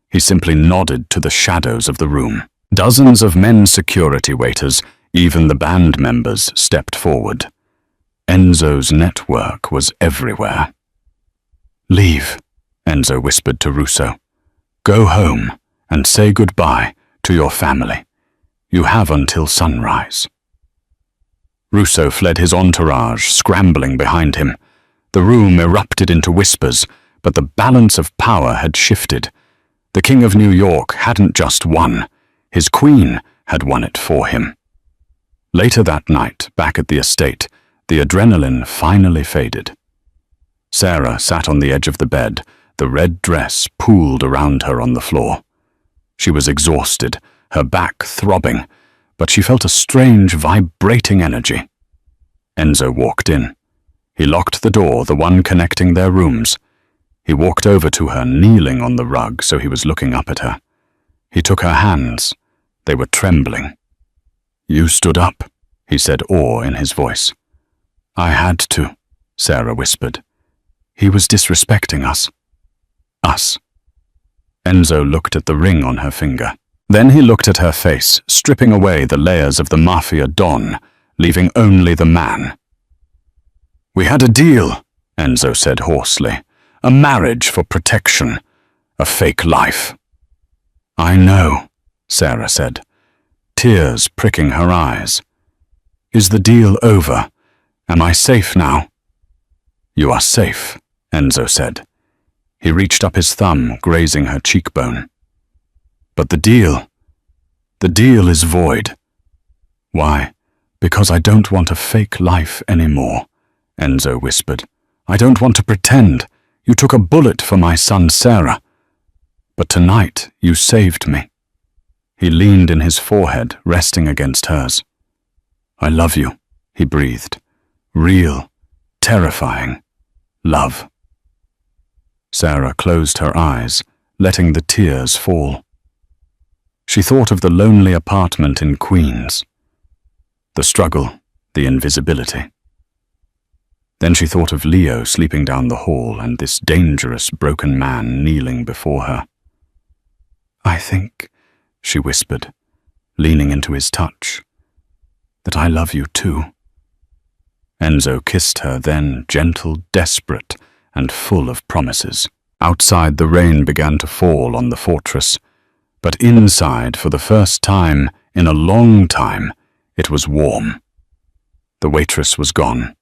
He simply nodded to the shadows of the room. Dozens of men security waiters, even the band members, stepped forward. Enzo's network was everywhere. Leave, Enzo whispered to Russo. Go home and say goodbye to your family. You have until sunrise. Russo fled, his entourage scrambling behind him. The room erupted into whispers, but the balance of power had shifted. The King of New York hadn't just won. His queen had won it for him. Later that night, back at the estate, the adrenaline finally faded. Sarah sat on the edge of the bed, the red dress pooled around her on the floor. She was exhausted, her back throbbing, but she felt a strange, vibrating energy. Enzo walked in. He locked the door, the one connecting their rooms. He walked over to her, kneeling on the rug so he was looking up at her. He took her hands. They were trembling. You stood up, he said, awe in his voice. I had to, Sarah whispered. He was disrespecting us. Us. Enzo looked at the ring on her finger. Then he looked at her face, stripping away the layers of the Mafia Don, leaving only the man. We had a deal, Enzo said hoarsely. A marriage for protection. A fake life. I know, Sarah said, tears pricking her eyes. Is the deal over? Am I safe now? You are safe, Enzo said. He reached up his thumb, grazing her cheekbone. But the deal is void. Why? Because I don't want a fake life anymore, Enzo whispered. I don't want to pretend. You took a bullet for my son Sarah. But tonight you saved me. He leaned in his forehead, resting against hers. I love you, he breathed. Real, terrifying love. Sarah closed her eyes, letting the tears fall. She thought of the lonely apartment in Queens, the struggle, the invisibility. Then she thought of Leo sleeping down the hall and this dangerous, broken man kneeling before her. I think, she whispered, leaning into his touch, that I love you too. Enzo kissed her then, gentle, desperate, and full of promises. Outside, the rain began to fall on the fortress, but inside, for the first time in a long time, it was warm. The waitress was gone.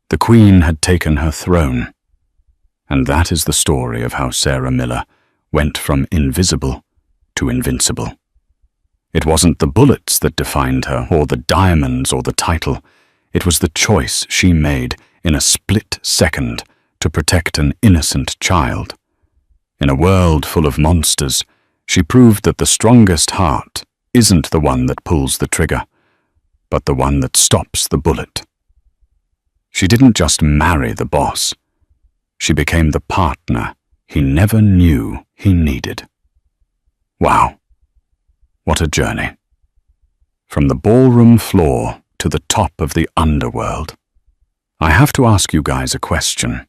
The queen had taken her throne. And that is the story of how Sarah Miller went from invisible to invincible. It wasn't the bullets that defined her, or the diamonds, or the title. It was the choice she made in a split second to protect an innocent child. In a world full of monsters, she proved that the strongest heart isn't the one that pulls the trigger, but the one that stops the bullet. She didn't just marry the boss. She became the partner he never knew he needed. Wow, what a journey. From the ballroom floor to the top of the underworld. I have to ask you guys a question.